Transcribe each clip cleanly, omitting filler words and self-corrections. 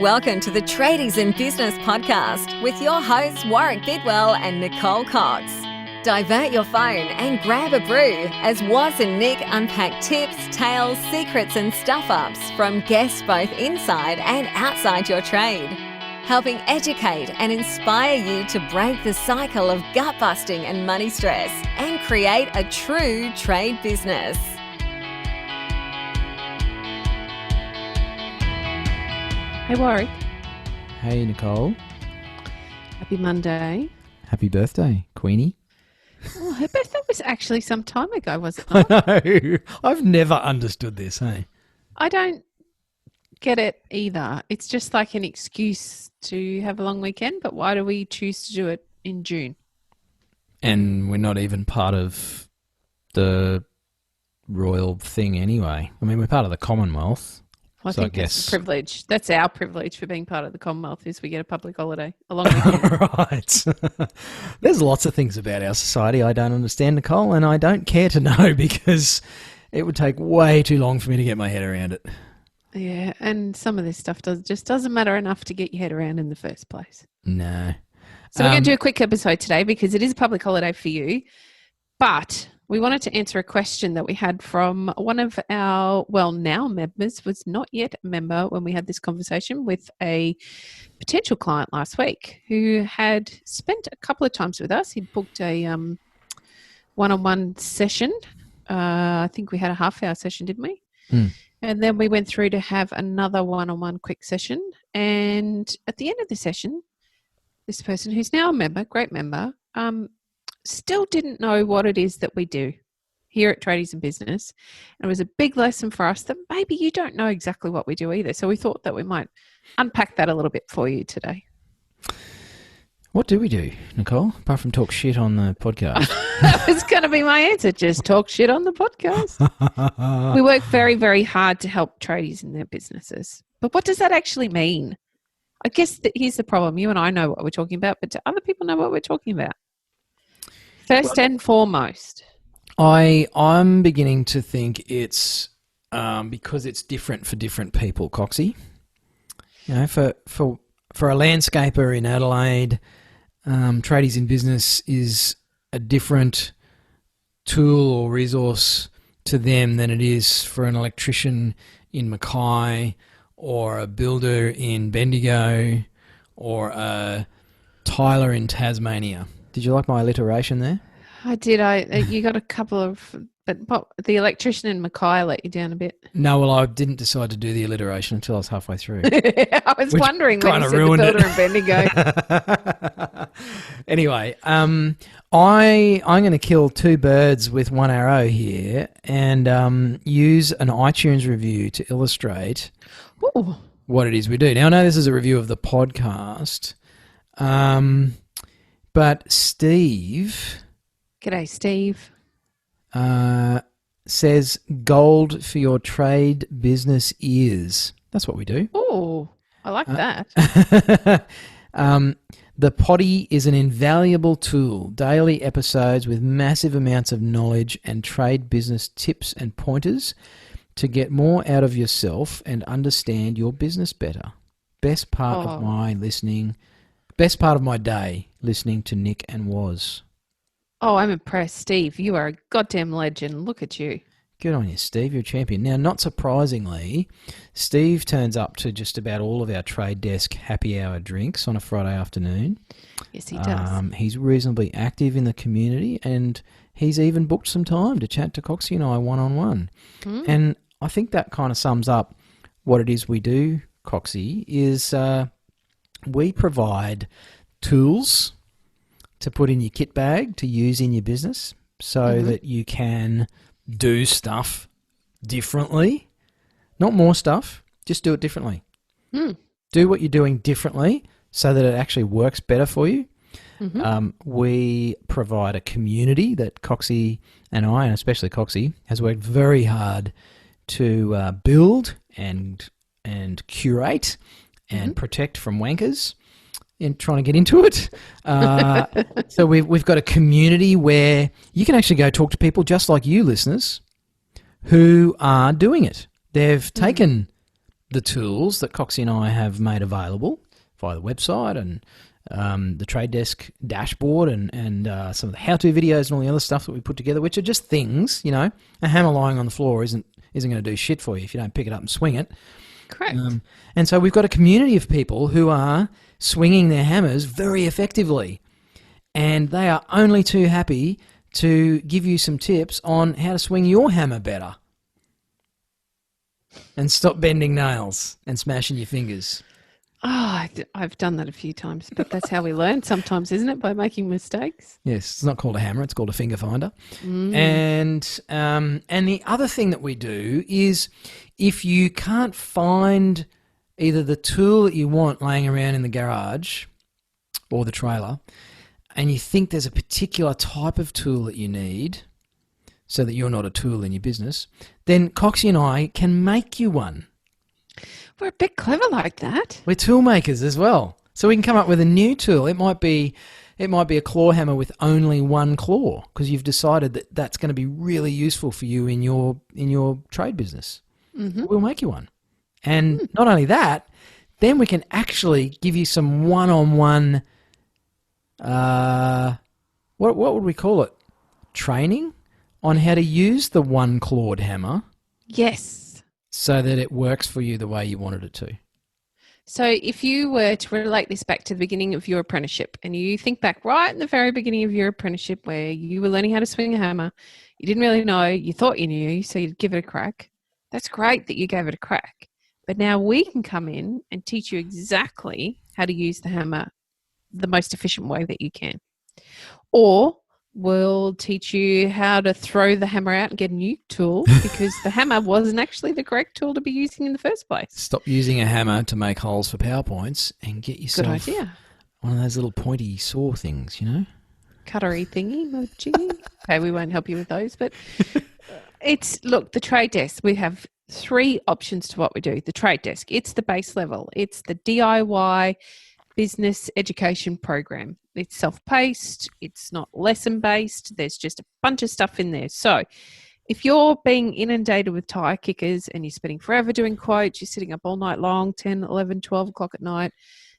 Welcome to the Tradies In Business podcast with your hosts Warwick Bidwell and Nicole Cox. Divert your phone and grab a brew as Waz and Nic unpack tips, tales, secrets and stuff-ups from guests both inside and outside your trade, helping educate and inspire you to break the cycle of gut-busting and money stress and create a true trade business. Hey Warwick. Hey Nicole. Happy Monday. Happy birthday, Queenie. Oh, her birthday was actually some time ago, was it not? I know. I've never understood this, hey? I don't get it either. It's just like an excuse to have a long weekend, but why do we choose to do it in June? And we're not even part of the royal thing anyway. I mean, we're part of the Commonwealth. Well, I think that's a privilege. That's our privilege for being part of the Commonwealth is we get a public holiday, a long weekend. Right. There's lots of things about our society I don't understand, Nicole, and I don't care to know because it would take way too long for me to get my head around it. Yeah, and some of this stuff just doesn't matter enough to get your head around in the first place. No. So we're going to do a quick episode today because it is a public holiday for you, but we wanted to answer a question that we had from one of our, now members, was not yet a member when we had this conversation with a potential client last week who had spent a couple of times with us. He'd booked a one-on-one session. I think we had a half-hour session, didn't we? Mm. And then we went through to have another one-on-one quick session. And at the end of the session, this person, who's now a member, great member, still didn't know what it is that we do here at Tradies in Business. And it was a big lesson for us that maybe you don't know exactly what we do either. So we thought that we might unpack that a little bit for you today. What do we do, Nicole, apart from talk shit on the podcast? That was going to be my answer. Just talk shit on the podcast. We work very, very hard to help tradies in their businesses. But what does that actually mean? I guess that here's the problem. You and I know what we're talking about, but do other people know what we're talking about? First and foremost, I'm beginning to think it's because it's different for different people, Coxie. You know, for a landscaper in Adelaide, Tradies in Business is a different tool or resource to them than it is for an electrician in Mackay or a builder in Bendigo or a tiler in Tasmania. Did you like my alliteration there? I did. You got a couple of, but the electrician in Mackay let you down a bit. No, well, I didn't decide to do the alliteration until I was halfway through. I was wondering when you said the builder in Bendigo. Anyway, I'm going to kill two birds with one arrow here and use an iTunes review to illustrate what it is we do. Now, I know this is a review of the podcast. But Steve... G'day, Steve. Says gold for your trade business ears. That's what we do. Oh, I like that. The potty is an invaluable tool. Daily episodes with massive amounts of knowledge and trade business tips and pointers to get more out of yourself and understand your business better. Best part of my day, listening to Nic and Waz. Oh, I'm impressed, Steve. You are a goddamn legend. Look at you. Good on you, Steve. You're a champion. Now, not surprisingly, Steve turns up to just about all of our trade desk happy hour drinks on a Friday afternoon. Yes, he does. He's reasonably active in the community and he's even booked some time to chat to Coxie and I one-on-one. And I think that kind of sums up what it is we do, Coxie, is we provide tools to put in your kit bag to use in your business so that you can do stuff differently. Not more stuff, just do it differently. Do what you're doing differently so that it actually works better for you. We provide a community that Coxie and I, and especially Coxie, has worked very hard to build and curate and protect from wankers in trying to get into it. So we've got a community where you can actually go talk to people just like you listeners who are doing it. They've taken the tools that Coxie and I have made available via the website and the Trade Desk dashboard and some of the how-to videos and all the other stuff that we put together, which are just things, a hammer lying on the floor isn't going to do shit for you if you don't pick it up and swing it. Correct. And so we've got a community of people who are swinging their hammers very effectively, and they are only too happy to give you some tips on how to swing your hammer better and stop bending nails and smashing your fingers. Oh, I've done that a few times, but that's how we learn sometimes, isn't it? By making mistakes. Yes, it's not called a hammer; it's called a finger finder. And the other thing that we do is, if you can't find either the tool that you want laying around in the garage or the trailer, and you think there's a particular type of tool that you need, so that you're not a tool in your business, then Coxie and I can make you one. We're a bit clever like that. We're tool makers as well. So we can come up with a new tool. It might be a claw hammer with only one claw because you've decided that that's going to be really useful for you in your trade business. Mm-hmm. We'll make you one. And not only that, then we can actually give you some one-on-one, what would we call it? Training on how to use the one-clawed hammer. Yes. So that it works for you the way you wanted it to. So if you were to relate this back to the beginning of your apprenticeship, and you think back right in the very beginning of your apprenticeship where you were learning how to swing a hammer, you didn't really know, you thought you knew, so you'd give it a crack. That's great that you gave it a crack. But now we can come in and teach you exactly how to use the hammer the most efficient way that you can. Or we'll teach you how to throw the hammer out and get a new tool because the hammer wasn't actually the correct tool to be using in the first place. Stop using a hammer to make holes for PowerPoints and get yourself one of those little pointy saw things, Cuttery thingy. Okay, we won't help you with those, but the Trade Desk. We have 3 options to what we do. The Trade Desk, it's the base level. It's the DIY business education program. It's self-paced. It's not lesson-based. There's just a bunch of stuff in there. So if you're being inundated with tire kickers and you're spending forever doing quotes, you're sitting up all night long, 10, 11, 12 o'clock at night,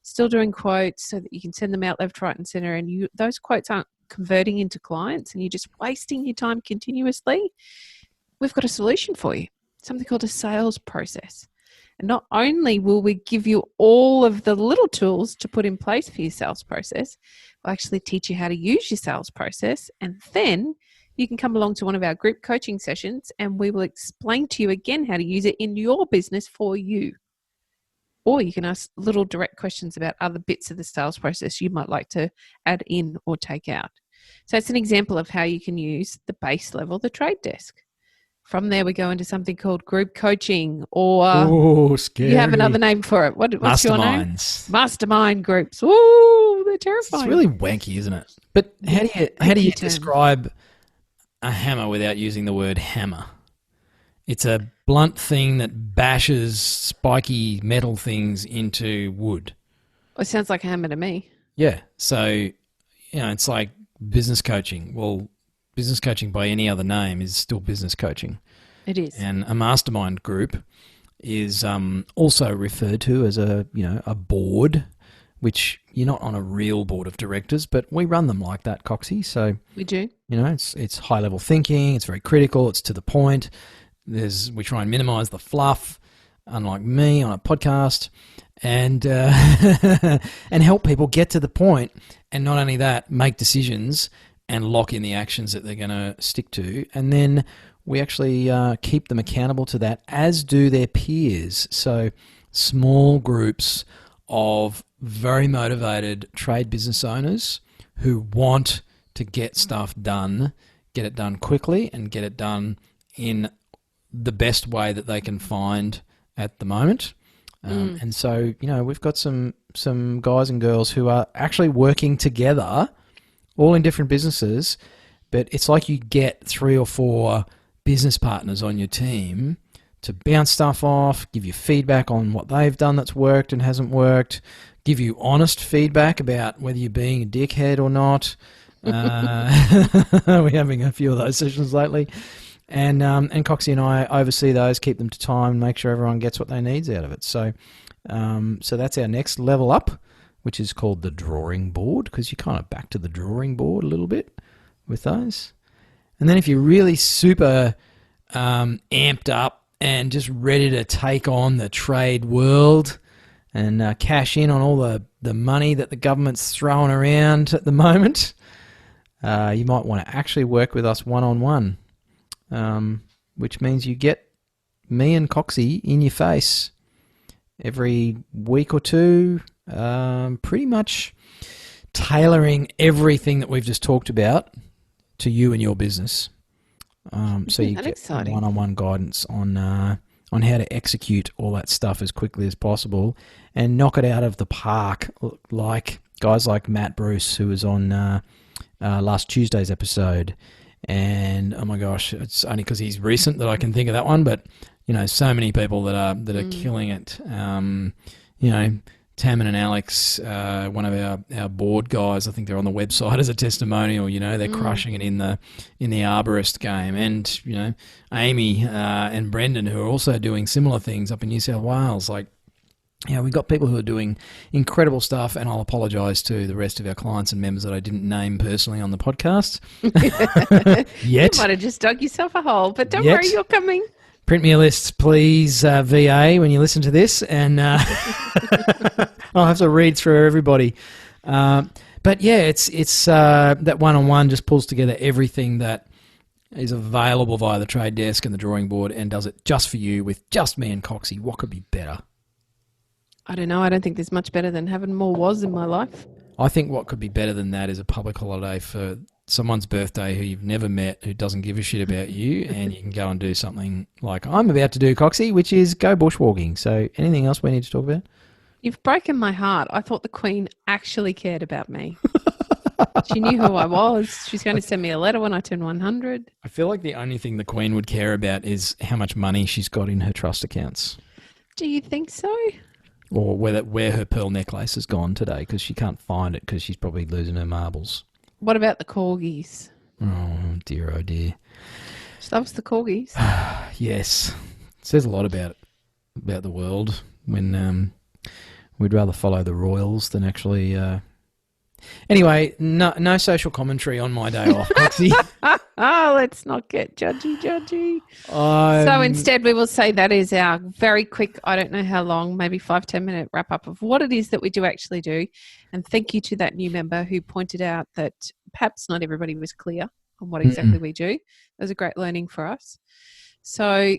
still doing quotes so that you can send them out left, right, and center, and those quotes aren't converting into clients and you're just wasting your time continuously, we've got a solution for you, something called a sales process. And not only will we give you all of the little tools to put in place for your sales process, we'll actually teach you how to use your sales process. And then you can come along to one of our group coaching sessions and we will explain to you again how to use it in your business for you. Or you can ask little direct questions about other bits of the sales process you might like to add in or take out. So it's an example of how you can use the base level, the Trade Desk. From there, we go into something called group coaching, or scary. You have another name for it. What's your name? Mastermind groups. Ooh, they're terrifying. It's really wanky, isn't it? But how do you describe a hammer without using the word hammer? It's a blunt thing that bashes spiky metal things into wood. Well, it sounds like a hammer to me. Yeah. So, it's like business coaching. Well, business coaching by any other name is still business coaching. It is. And a mastermind group is also referred to as a board, which you're not on a real board of directors, but we run them like that, Coxie. So we do. It's high level thinking. It's very critical. It's to the point. We try and minimize the fluff, unlike me on a podcast, and and help people get to the point. And not only that, make decisions and lock in the actions that they're going to stick to. And then we actually keep them accountable to that, as do their peers. So small groups of very motivated trade business owners who want to get stuff done, get it done quickly and get it done in the best way that they can find at the moment. And so, we've got some guys and girls who are actually working together, all in different businesses, but it's like you get 3 or 4 business partners on your team to bounce stuff off, give you feedback on what they've done that's worked and hasn't worked, give you honest feedback about whether you're being a dickhead or not. We're having a few of those sessions lately. And Coxie and I oversee those, keep them to time, make sure everyone gets what they needs out of it. So that's our next level up, which is called the drawing board, because you're kind of back to the drawing board a little bit with those. And then if you're really super amped up and just ready to take on the trade world and cash in on all the money that the government's throwing around at the moment, you might want to actually work with us one-on-one, which means you get me and Coxie in your face every week or two, pretty much tailoring everything that we've just talked about to you and your business. So you get one-on-one guidance on how to execute all that stuff as quickly as possible and knock it out of the park, like guys like Matt Bruce, who was on last Tuesday's episode. And oh my gosh, it's only because he's recent that I can think of that one. But so many people that are killing it. Tammin and Alex, one of our board guys, I think they're on the website as a testimonial. They're crushing it in the arborist game, and Amy and Brendan, who are also doing similar things up in New South Wales. We've got people who are doing incredible stuff, and I'll apologise to the rest of our clients and members that I didn't name personally on the podcast. Yet. You might have just dug yourself a hole, but don't worry, you're coming. Print me a list, please, VA, when you listen to this, and I'll have to read through everybody. But yeah, it's that one-on-one just pulls together everything that is available via the trade desk and the drawing board and does it just for you with just me and Coxie. What could be better? I don't know. I don't think there's much better than having more was in my life. I think what could be better than that is a public holiday for someone's birthday who you've never met, who doesn't give a shit about you, and you can go and do something like I'm about to do, Coxie, which is go bushwalking. So anything else we need to talk about? You've broken my heart. I thought the Queen actually cared about me. She knew who I was. She's going to send me a letter when I turn 100. I feel like the only thing the Queen would care about is how much money she's got in her trust accounts. Do you think so? Or where her pearl necklace has gone today, because she can't find it because she's probably losing her marbles. What about the corgis? Oh, dear, oh, dear. She loves the corgis. Yes. It says a lot about the world when we'd rather follow the royals than actually... Anyway, no social commentary on my day off, Coxie. Let's not get judgy. So instead we will say that is our very quick, I don't know how long, maybe 5-10 minute wrap up of what it is that we do actually do. And thank you to that new member who pointed out that perhaps not everybody was clear on what exactly we do. It was a great learning for us. So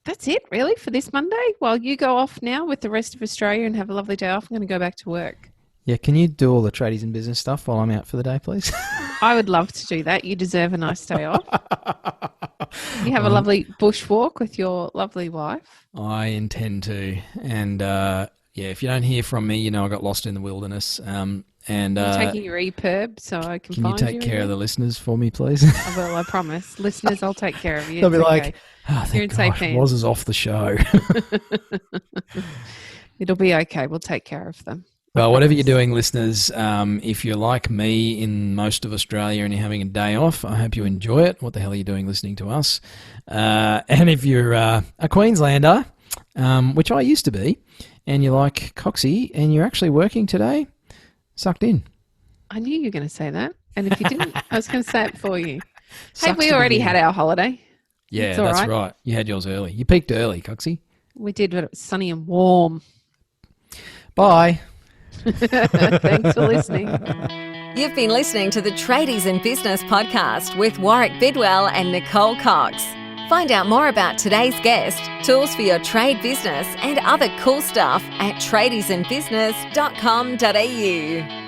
that's it really for this Monday. While you go off now with the rest of Australia and have a lovely day off, I'm going to go back to work. Yeah, can you do all the Tradies in Business stuff while I'm out for the day, please? I would love to do that. You deserve a nice day off. You have a lovely bushwalk with your lovely wife. I intend to. And, if you don't hear from me, I got lost in the wilderness. And you're taking your EPIRB so I can find you. Can you take care of the listeners for me, please? I promise. Listeners, I'll take care of you. They'll be like, thank gosh, Waz is off the show. It'll be okay. We'll take care of them. Well, whatever you're doing, listeners, if you're like me in most of Australia and you're having a day off, I hope you enjoy it. What the hell are you doing listening to us? And if you're a Queenslander, which I used to be, and you're like Coxie and you're actually working today, sucked in. I knew you were going to say that. And if you didn't, I was going to say it for you. Hey, we already had our holiday. Yeah, that's right. You had yours early. You peaked early, Coxie. We did, but it was sunny and warm. Bye. Thanks for listening. You've been listening to the Tradies in Business podcast with Warwick Bidwell and Nicole Cox. Find out more about today's guest, tools for your trade business, and other cool stuff at tradiesinbusiness.com.au.